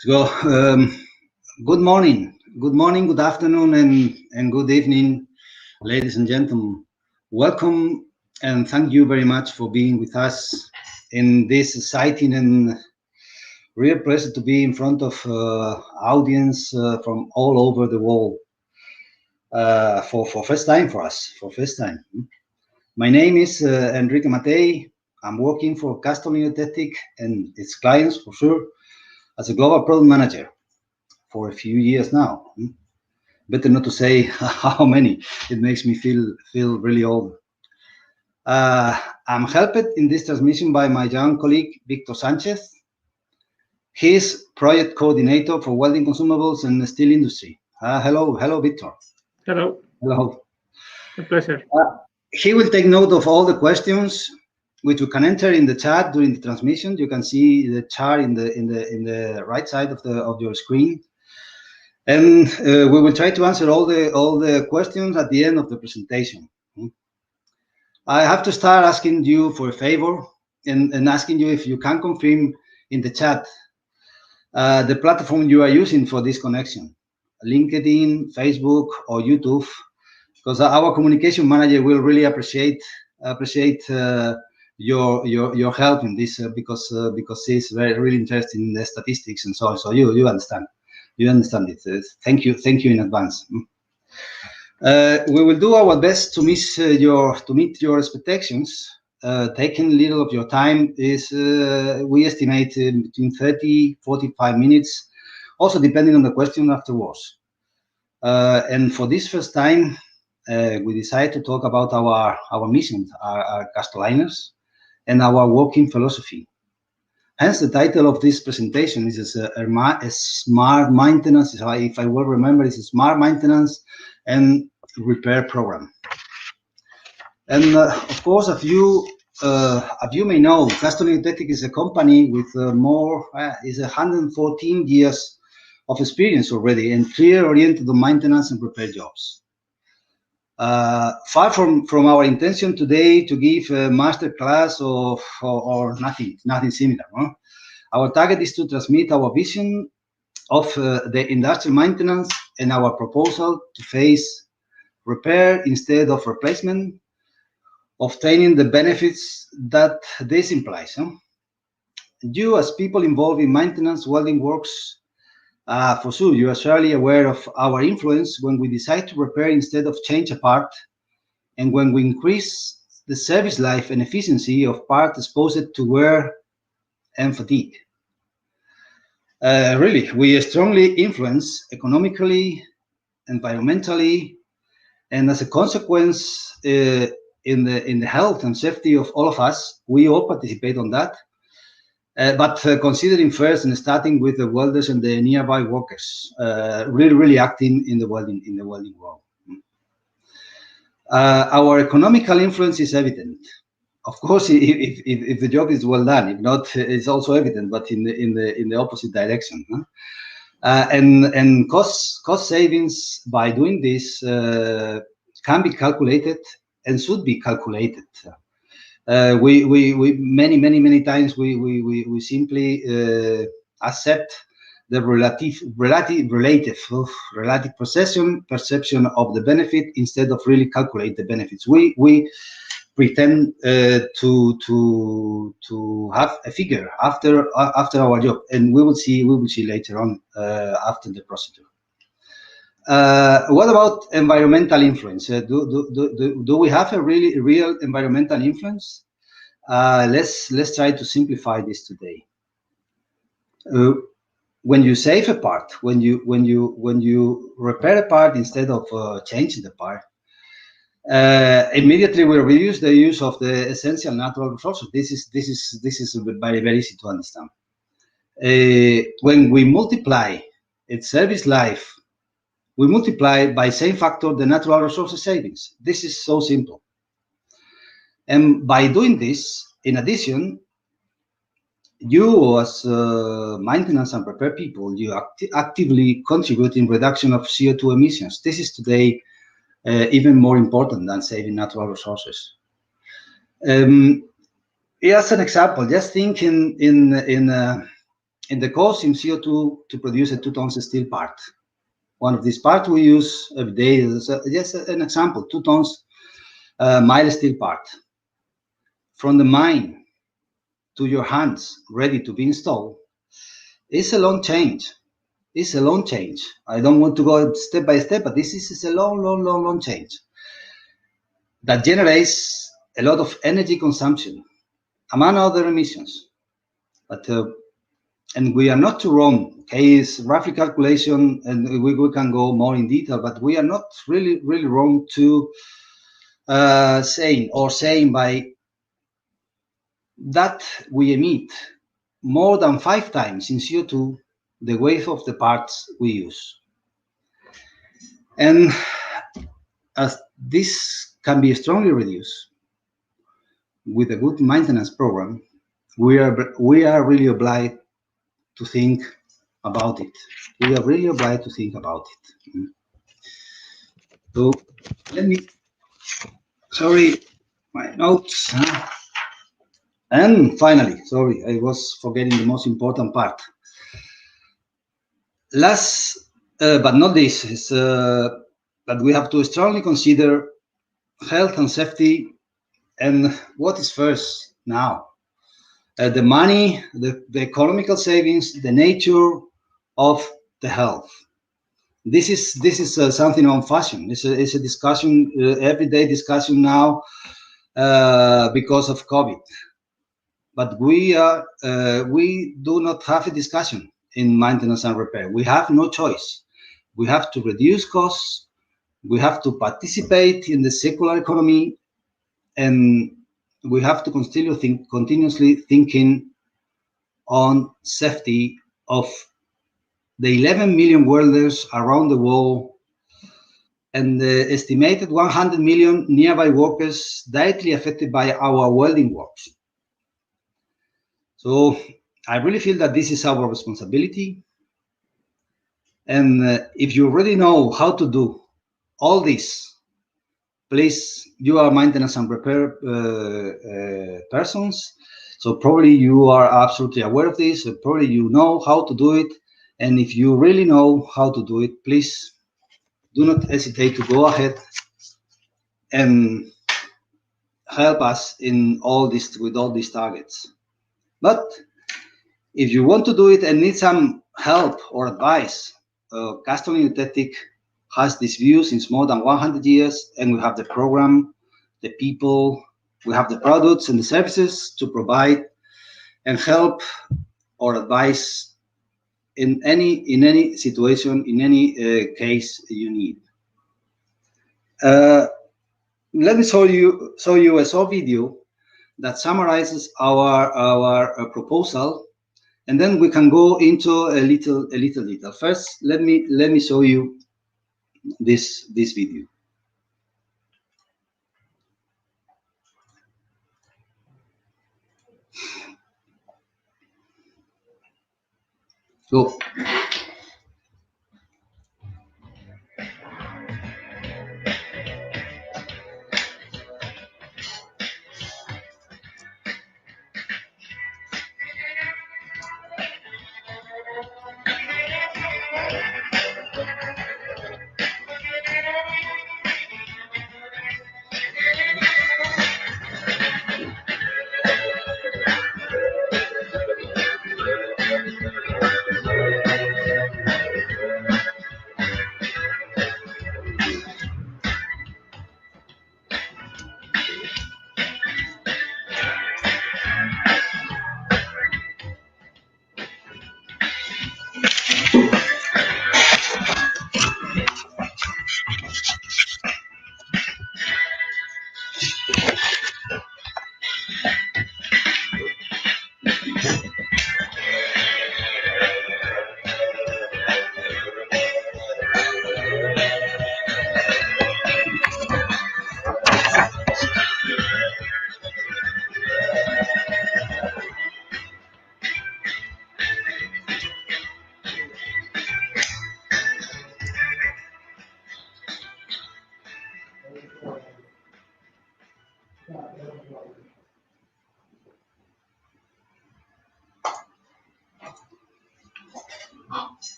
So, good morning, good afternoon, and good evening, ladies and gentlemen. Welcome and thank you very much for being with us in this exciting and real pleasure to be in front of audience from all over the world for first time for us, for first time. My name is Enrique Matei. I'm working for Castolin Eutectic and its clients for sure as a global product manager for a few years now. Better not to say how many. It makes me feel really old. I'm helped in this transmission by my young colleague Victor Sanchez. He's project coordinator for welding consumables and the steel industry. Hello, Victor. Hello. Hello. A pleasure. He will take note of all the questions which you can enter in the chat during the transmission. You can see the chat in the right side of your screen. And we will try to answer all the questions at the end of the presentation. I have to start asking you for a favor and asking you if you can confirm in the chat the platform you are using for this connection, LinkedIn, Facebook, or YouTube, because our communication manager will really appreciate your help in this because he's really interested in the statistics and so on. So you understand. You understand it. Thank you in advance. We will do our best to meet your expectations. Taking a little of your time is we estimate between 30-45 minutes, also depending on the question afterwards. And for this first time, we decided to talk about our mission, our Castelliners, and our working philosophy. Hence, the title of this presentation is a smart maintenance. If I will remember, it's a smart maintenance and repair program. And of course, as you may know, Castolin Eutectic is a company with is 114 years of experience already and clear oriented on maintenance and repair jobs. Far from our intention today to give a master class or nothing similar. No? Our target is to transmit our vision of the industrial maintenance and our proposal to face repair instead of replacement, obtaining the benefits that this implies. Huh? You, as people involved in maintenance welding works, for sure, you are surely aware of our influence when we decide to repair instead of change a part, and when we increase the service life and efficiency of parts exposed to wear and fatigue. Really, we strongly influence economically, environmentally, and as a consequence, in the health and safety of all of us. We all participate on that. But considering first and starting with the welders and the nearby workers, really acting in the welding world. Our economical influence is evident. Of course, if the job is well done. If not, it's also evident, but in the opposite direction. Huh? And cost savings by doing this can be calculated and should be calculated. We many times we simply accept the relative perception of the benefit instead of really calculate the benefits. We pretend to have a figure after our job, and we will see later on after the procedure. What about environmental influence? Do we have a real environmental influence? Let's try to simplify this today. When you save a part, when you repair a part instead of changing the part, immediately we reduce the use of the essential natural resources. This is very easy to understand. When we multiply its service life, we multiply by same factor the natural resources savings. This is so simple. And by doing this, in addition, you as maintenance and repair people, you actively contribute in reduction of CO2 emissions. This is today even more important than saving natural resources. Here's an example. Just think in and the cost in CO2 to produce a 2 tons steel part. One of these parts we use every day is just an example, 2 tons mild steel part. From the mine to your hands, ready to be installed, it's a long change. It's a long change. I don't want to go step by step, but this is a long change that generates a lot of energy consumption, among other emissions. But and we are not too wrong. Okay, it's roughly calculation, and we can go more in detail. But we are not really wrong to saying by that we emit more than 5 times in CO2 the weight of the parts we use. And as this can be strongly reduced with a good maintenance program, we are really obliged to think about it. We are really obliged to think about it. So let me, sorry, my notes. And finally, sorry, I was forgetting the most important part. Last, but not this, is that we have to strongly consider health and safety, and what is first now? The money, the economical savings, the nature of the health. This is something on fashion. It's a discussion, everyday discussion now because of COVID. But we do not have a discussion in maintenance and repair. We have no choice. We have to reduce costs. We have to participate in the circular economy, and we have to continuously thinking on safety of the 11 million welders around the world and the estimated 100 million nearby workers directly affected by our welding works. So I really feel that this is our responsibility. And if you already know how to do all this, please, you are maintenance and repair persons. So probably you are absolutely aware of this. So probably you know how to do it. And if you really know how to do it, please do not hesitate to go ahead and help us in all this with all these targets. But if you want to do it and need some help or advice, Castolin Eutectic has this view since more than 100 years, and we have the program, the people, we have the products and the services to provide and help or advise in any situation, in any case you need. Let me show you a short video that summarizes our proposal, and then we can go into a little detail. First, let me show you this video. Go.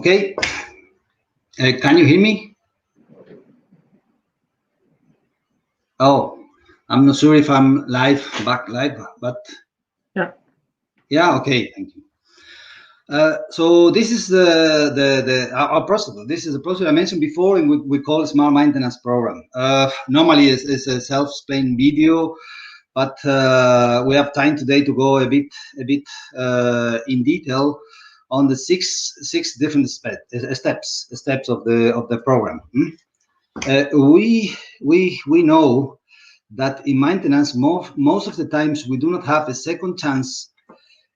Okay, can you hear me? Oh, I'm not sure if I'm back live, but yeah, okay, thank you. So this is our process. This is the process I mentioned before, and we call it smart maintenance program. Normally, it's a self-explained video, but we have time today to go a bit in detail on the six different steps of the program. We know that in maintenance, most of the times we do not have a second chance.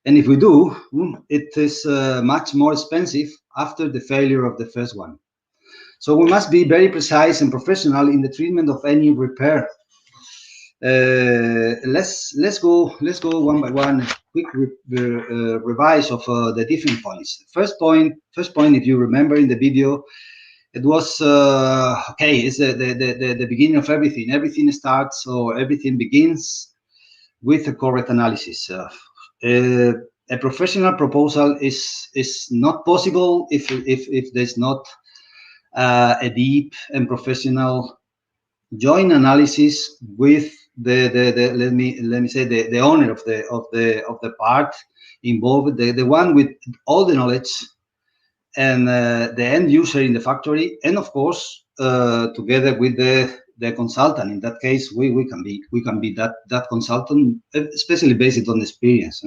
And if we do, it is much more expensive after the failure of the first one. So we must be very precise and professional in the treatment of any repair. Let's go one by one. Quick revise of the different points. First point, if you remember in the video, it was okay. It's the beginning of everything. Everything starts, or everything begins with a correct analysis. A professional proposal is not possible if there's not a deep and professional joint analysis with the let me say the owner of the part involved, the one with all the knowledge, and the end user in the factory, and of course together with the consultant. In that case, we can be that consultant, especially based on experience.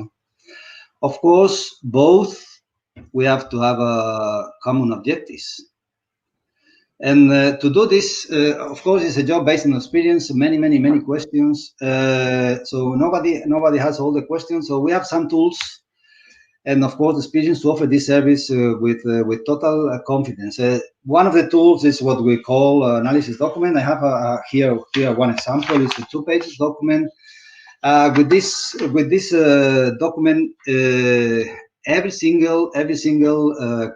Of course, both we have to have common objectives. And to do this, of course, it's a job based on experience. Many questions. So nobody has all the questions. So we have some tools, and of course, experience to offer this service with total confidence. One of the tools is what we call analysis document. I have here one example. It's a 2-page document. With this document, every single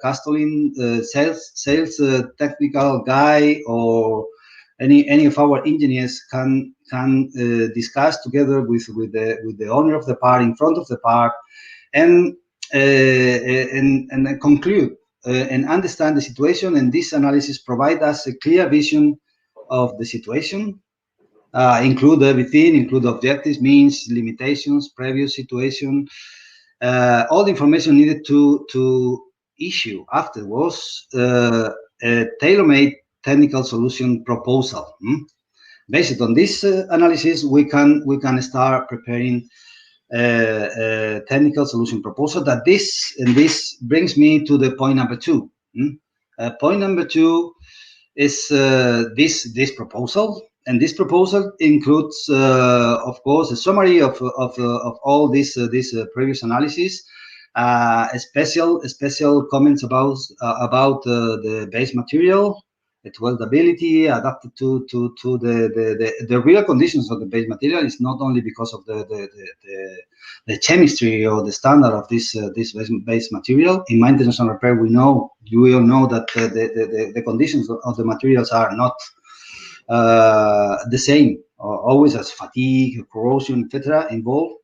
Castolin sales technical guy or any of our engineers can discuss together with the owner of the part in front of the part, and conclude and understand the situation. And this analysis provides us a clear vision of the situation. Include everything, include objectives, means, limitations, previous situation, all the information needed to issue afterwards a tailor-made technical solution proposal. Based on this analysis, we can start preparing a technical solution proposal. This brings me to the point number 2. Point number 2 is this proposal. And this proposal includes, of course, a summary of all this previous analysis, special comments about the base material, its weldability, adapted to the real conditions of the base material. Is not only because of the chemistry or the standard of this base material. In maintenance and repair, we all know that the conditions of the materials are not the same, always, as fatigue, corrosion, etc. involved.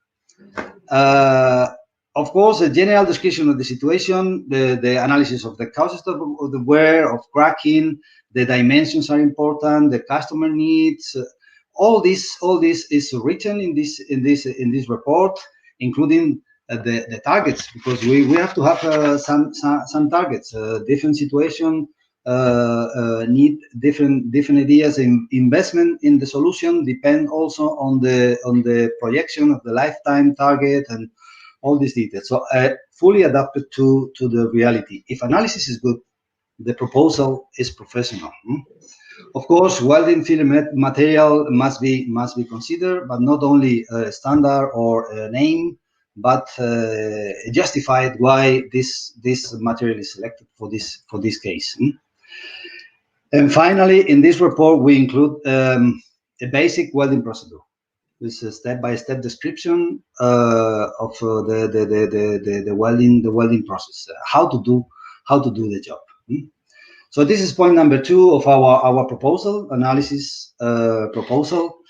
Of course, a general description of the situation, the analysis of the causes of the wear, of cracking, the dimensions are important, the customer needs. All this is written in this report, including the targets, because we have to have some targets. Different situation need different ideas. In investment in the solution depend also on the projection of the lifetime target and all these details. So fully adapted to the reality. If analysis is good, the proposal is professional. Of course, welding filler material must be considered, but not only a standard or a name, but justified why this material is selected for this case. And finally, in this report, we include a basic welding procedure with a step-by-step description of the welding process, how to do the job. So this is point number 2 of our proposal analysis proposal,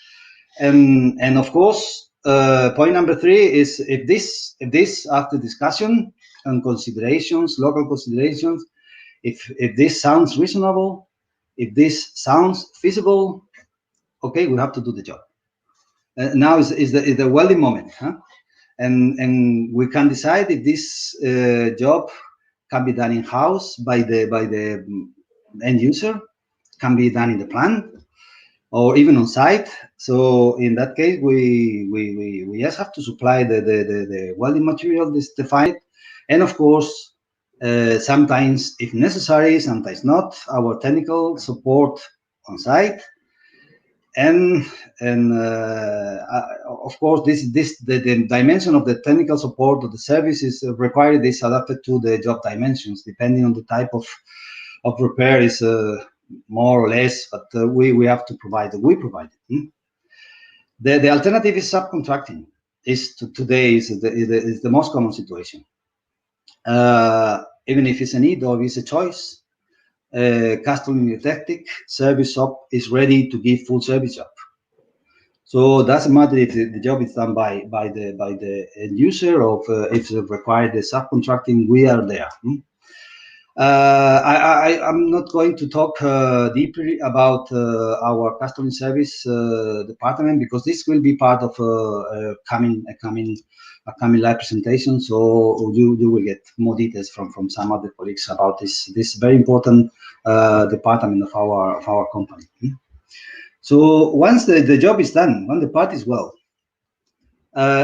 and of course point number 3 is if this after discussion and considerations, local considerations, If this sounds reasonable, if this sounds feasible, okay, we have to do the job. Now is the welding moment, huh? And we can decide if this job can be done in house by the end user, can be done in the plant, or even on site. So in that case, we just have to supply the welding material, this defined, and of course, sometimes if necessary, sometimes not, our technical support on site. And of course, the dimension of the technical support of the service is required is adapted to the job dimensions, depending on the type of repair is more or less, but we have to provide it. We provide it. The alternative is subcontracting. Today is the most common situation. Even if it's a need or it's a choice, Castolin Eutectic service shop is ready to give full service job. So doesn't matter if the job is done by the end user or if it requires the subcontracting, we are there. I'm not going to talk deeply about our customer service department, because this will be part of a coming live presentation. So you will get more details from some of the colleagues about this very important department of our company. So once the job is done, when the part is well,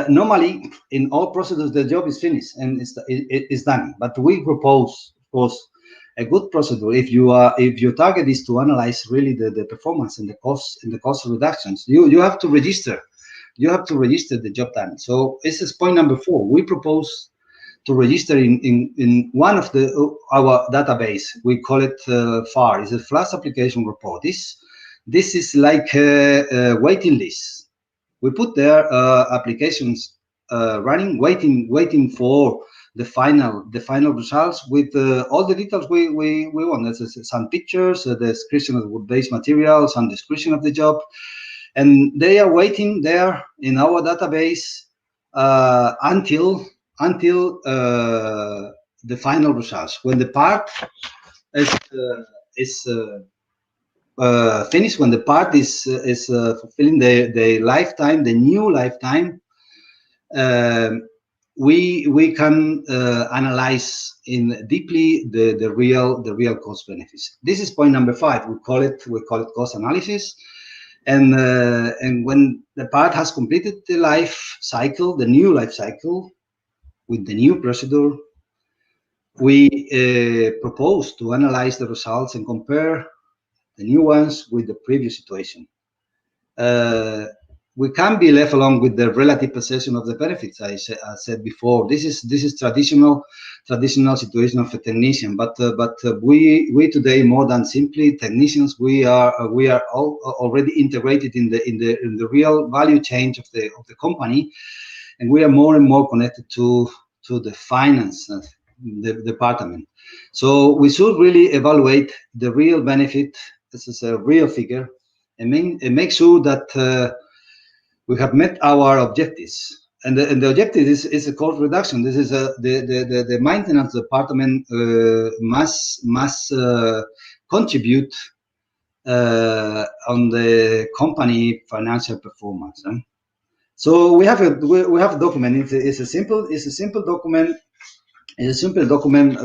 normally in all procedures the job is finished and it's done. But we propose, of course, a good procedure. If your target is to analyze really the performance and the cost reductions, you have to register. You have to register the job done. So this is point number 4. We propose to register in one of our database. We call it FAR. It's a Flash Application Report. This is like a waiting list. We put there applications running, waiting for the final results with all the details we want. There's some pictures, the description of the wood-based material, some description of the job, and they are waiting there in our database until the final results. When the part is finished, when the part is fulfilling the lifetime, the new lifetime, we can analyze in deeply the real cost benefits. This is point number 5. We call it cost analysis. And when the part has completed the life cycle, the new life cycle, with the new procedure, we propose to analyze the results and compare the new ones with the previous situation. We can be left alone with the relative perception of the benefits. I said before, this is traditional situation of a technician. But we today, more than simply technicians, we are all already integrated in the real value chain of the company, and we are more and more connected to the finance the department. So we should really evaluate the real benefit. This is a real figure, and make sure that we have met our objectives. And the objective is a cost reduction. This is the maintenance department must contribute on the company financial performance. So we have a document. It's a simple document. It's a simple document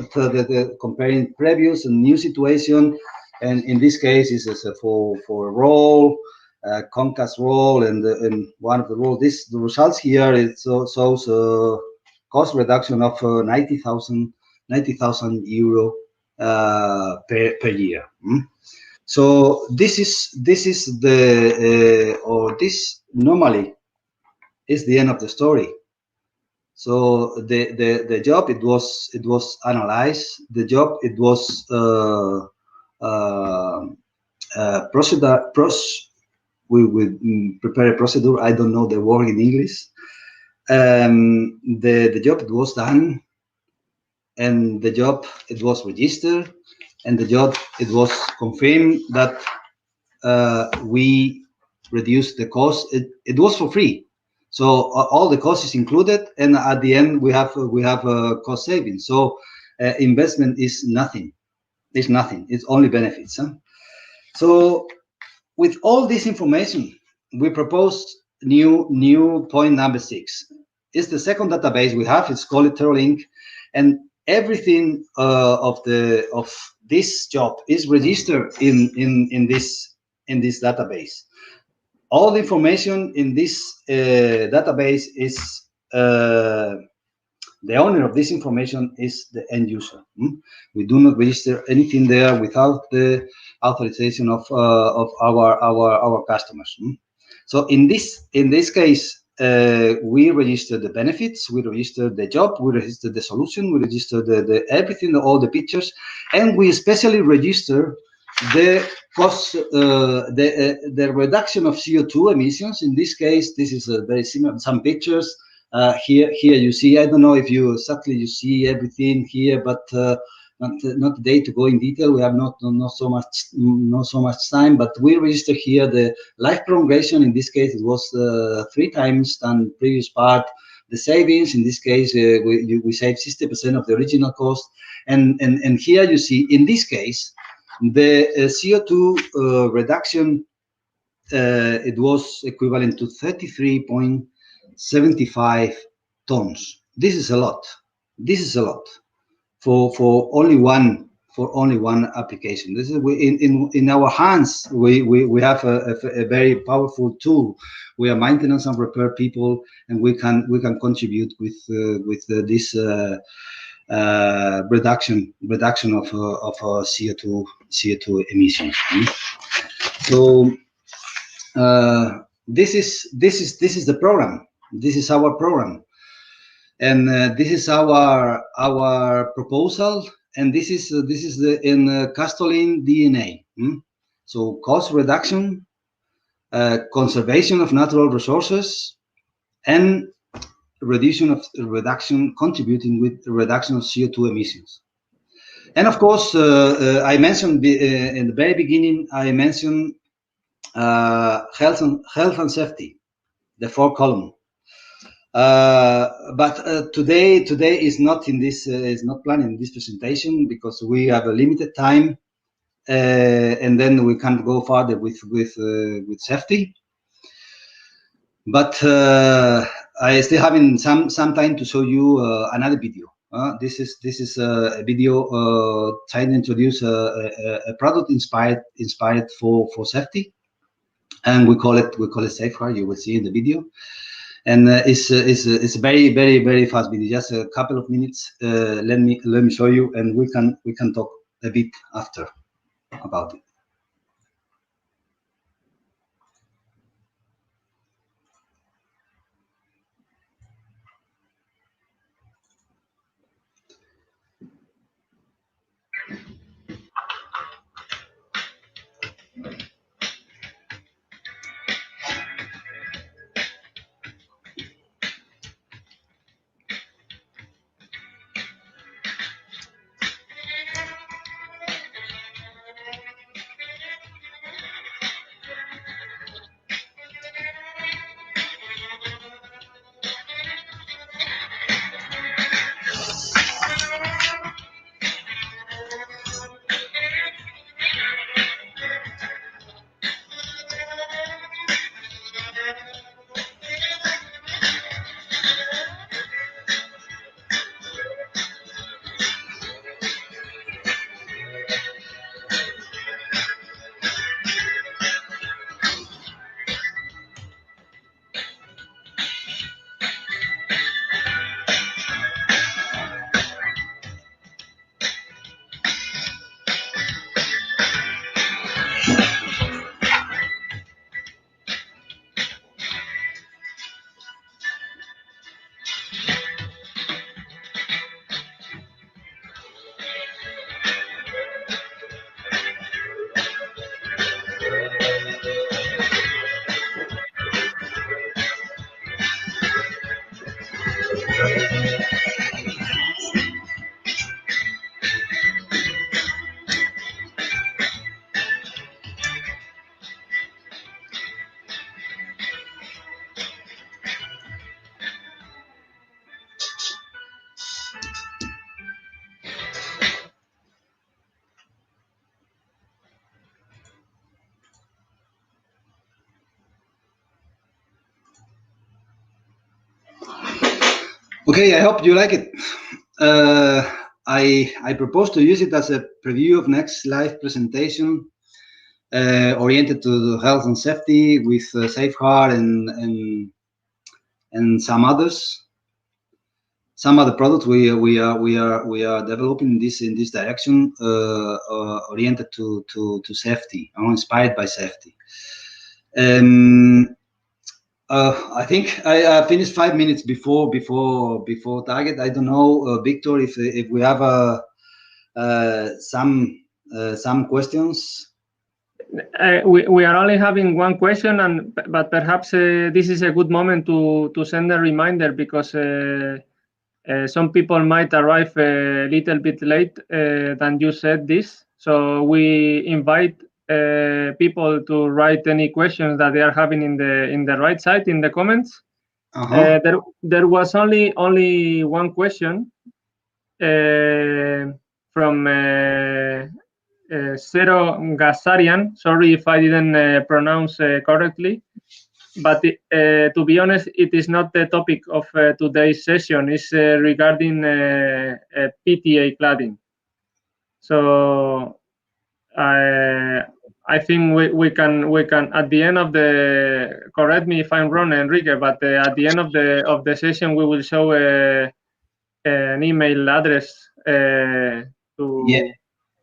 comparing previous and new situation. And in this case, it's for a role, Comcast role, and one of the roles. The results here it shows cost reduction of 90,000 euro per year. So this is the or this normally is the end of the story. So the job it was analyzed. The job it was we will prepare a procedure. I don't know the word in English. The job it was done, and the job it was registered, and the job it was confirmed that we reduced the cost. It was for free, so all the cost is included, and at the end we have cost savings. So investment is nothing. It's nothing. It's only benefits. Huh? So with all this information, we propose new point number 6. It's the second database we have. It's called TerraLink, and everything of this job is registered in this database. All the information in this database is the owner of this information is the end user. We do not register anything there without the authorization of our customers. So in this case, we register the benefits, we register the job, we register the solution, we register the everything, all the pictures, and we especially register the cost, the reduction of CO2 emissions. In this case, this is a very similar. Some pictures. Here you see. I don't know if you exactly see everything here, but not today to go in detail. We have not so much time. But we register here the life prolongation. In this case, it was 3 times than previous part. The savings in this case, we save 60% of the original cost. And here you see in this case the CO2 reduction. It was equivalent to 33.75 tons. This is a lot. This is a lot for only one application. This is in our hands. We have a very powerful tool. We are maintenance and repair people, and we can contribute with this reduction of CO2 emissions. So this is the program. This is our program, and this is our proposal. And this is the in Castolin DNA. So cost reduction, conservation of natural resources, and reduction contributing with the reduction of CO2 emissions. And of course, I mentioned in the very beginning, I mentioned health and safety, the 4 column. But today is not in this is not planned in this presentation because we have a limited time, and then we can't go further with safety. But I still having some time to show you another video. This is a video trying to introduce a product inspired for safety, and we call it Safeguard. You will see in the video. And it's a very fast video, just a couple of minutes. Let me show you, and we can talk a bit after about it. Okay, I hope you like it. I propose to use it as a preview of next live presentation oriented to health and safety with Safeguard and some others. Some other products we are developing in this direction, oriented to safety, or inspired by safety. I think I finished 5 minutes before target. I don't know, Victor, if we have some questions. We are only having one question, but perhaps this is a good moment to send a reminder, because some people might arrive a little bit late than you said this. So we invite people to write any questions that they are having in the right side in the comments. There was only one question from Zero Gassarian. Sorry if I didn't pronounce correctly, but to be honest, it is not the topic of today's session. It's regarding PTA cladding. So I think we can at the end of the, correct me if I'm wrong, Enrique, but at the end of the session we will show an email address to.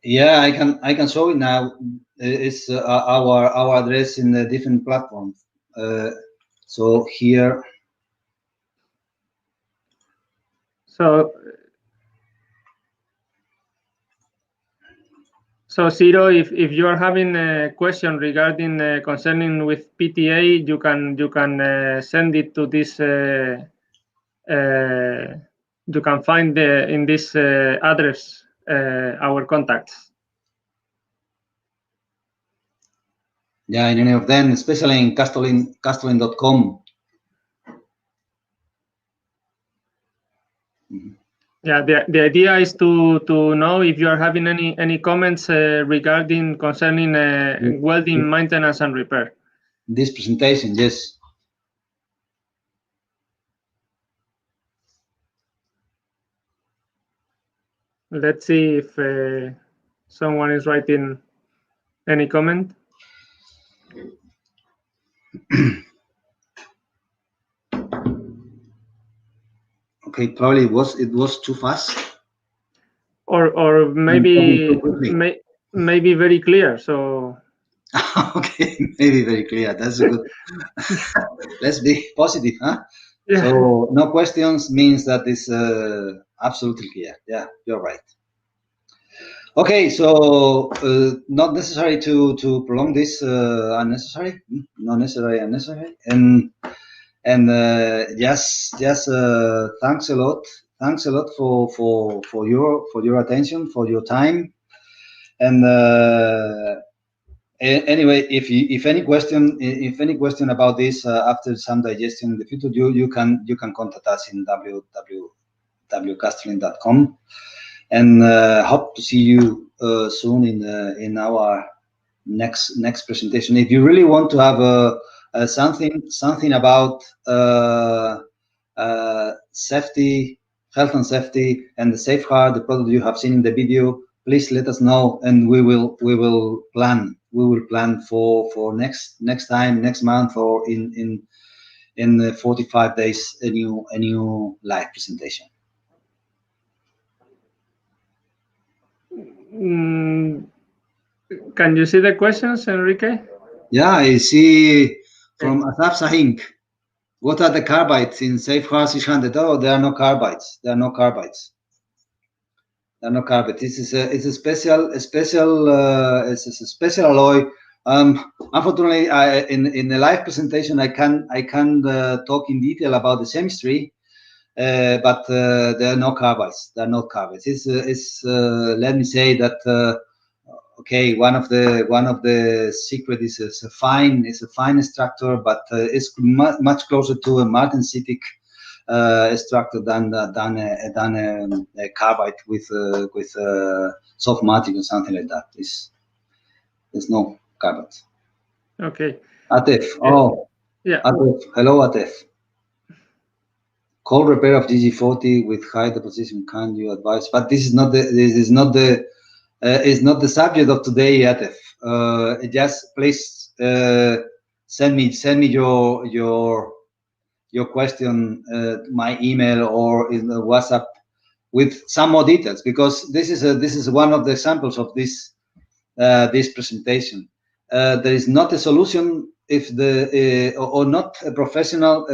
Yeah, I can show it now. It's our address in the different platforms. So here. So Zero, if you are having a question regarding concerning with PTA, you can send it to this. You can find in this address our contacts. Yeah, in any of them, especially in Castolin.com. Yeah, the idea is to know if you are having any comments regarding concerning welding maintenance and repair. This presentation, yes. Let's see if someone is writing any comment. Okay, probably it was too fast. Or maybe maybe very clear. So. Okay, maybe very clear. That's a good. Let's be positive, huh? Yeah. So no questions means that it's absolutely clear. Yeah, you're right. Okay, so not necessary to prolong this unnecessary, not necessary unnecessary, and just thanks a lot for your attention, for your time, and anyway, if any question about this after some digestion in the future, you can contact us in www.castolin.com, and hope to see you soon in our next presentation. If you really want to have something about safety, health and safety, and the Safeguard, the product you have seen in the video, please let us know, and we will plan for next time, next month, or in 45 days a new live presentation. Can you see the questions, Enrique? Yeah, I see from Asaf Sahink. What are the carbides in Safeguard 600? Oh, there are no carbides. There are no carbides. This is it's a special alloy. Unfortunately, in the live presentation, I can't talk in detail about the chemistry, but there are no carbides. There are no carbides. Let me say that. Okay, one of the secret is a fine structure, but it's much closer to a martensitic structure than a carbide with soft matic or something like that. There's no carbide. Okay. Atef. Oh, yeah. Atef. Hello, Atef. Cold repair of GG40 with high deposition. Can you advise? But this is not the is not the subject of today, Atef. Just please send me your question, my email or in the WhatsApp with some more details, because this is one of the examples of this this presentation. There is not a solution if the or not a professional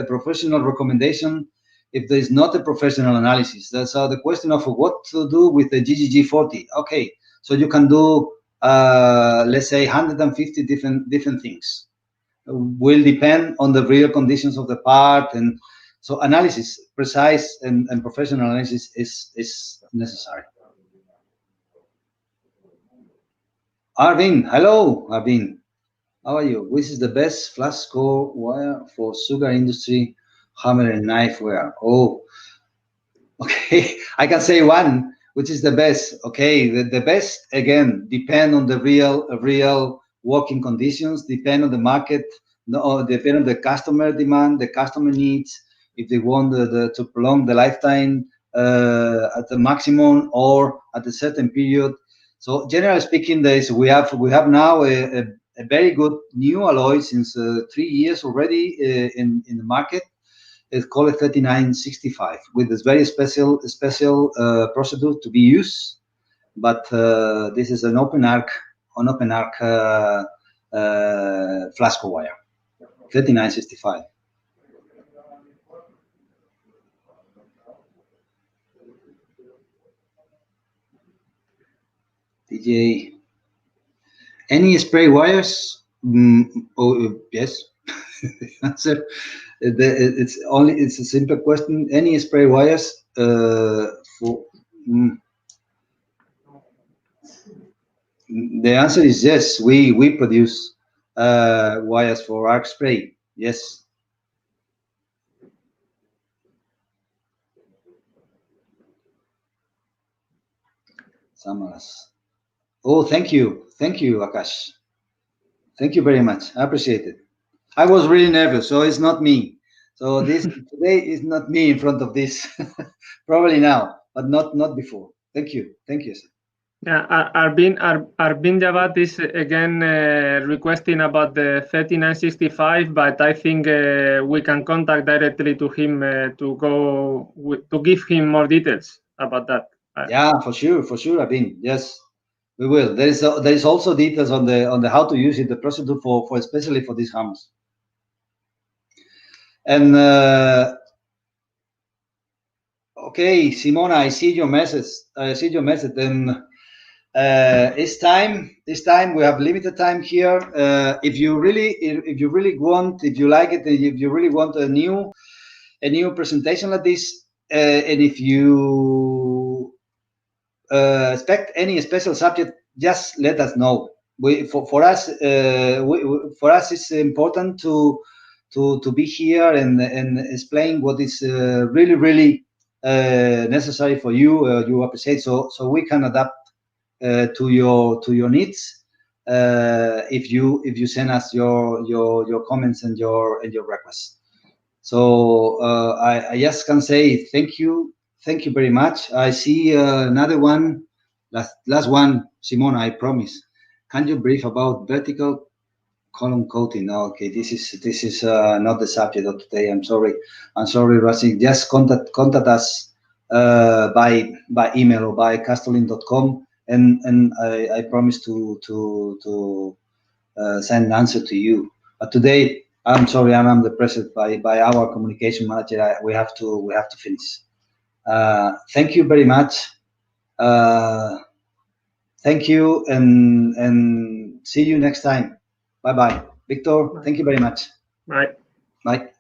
recommendation if there is not a professional analysis. That's the question of what to do with the GGG40. Okay, so you can do let's say 150 different things. Will depend on the real conditions of the part, and so analysis, precise and professional analysis is necessary. Arvin, hello, Arvin. How are you? Which is the best flash core wire for sugar industry, hammer and knife wire? Oh, okay. I can say one, which is the best. Okay, the best again depend on the real working conditions, depend on the market, depend on the customer demand, the customer needs. If they want to prolong the lifetime at the maximum or at a certain period. So generally speaking, we have now a very good new alloy since 3 years already in the market. It's called 3965 with this very special procedure to be used. But this is an open arc flash core wire, 3965. DJ, any spray wires? Oh, yes. Answer. It's a simple question. Any spray wires for? The answer is yes. We produce wires for arc spray. Yes. Samaras. Oh, thank you, Akash. Thank you very much. I appreciate it. I was really nervous, so it's not me. So this today is not me in front of this. Probably now, but not before. Thank you, sir. Yeah, Arvin Javad is again requesting about the 3965, but I think we can contact directly to him to give him more details about that. Yeah, for sure, Arvin. Yes, we will. There is also details on the how to use it, the procedure for especially for these hammers. And okay, Simona, I see your message. And it's time. We have limited time here. If you really want, if you like it, if you really want a new presentation like this, and if you expect any special subject, just let us know. For us, it's important to be here and explain what is really necessary for you. You appreciate, so we can adapt to your needs if you send us your comments and your requests. So I just can say thank you very much. I see another one, last one, Simona, I promise. Can you brief about vertical column coating? Okay, this is not the subject of today. I'm sorry, Rasi. Just contact us by email or by castolin.com, and I promise to send an answer to you. But today, I'm sorry, I'm depressed by our communication manager. We have to finish. Thank you very much. Thank you, and see you next time. Bye bye, Victor. Thank you very much. Bye. Bye.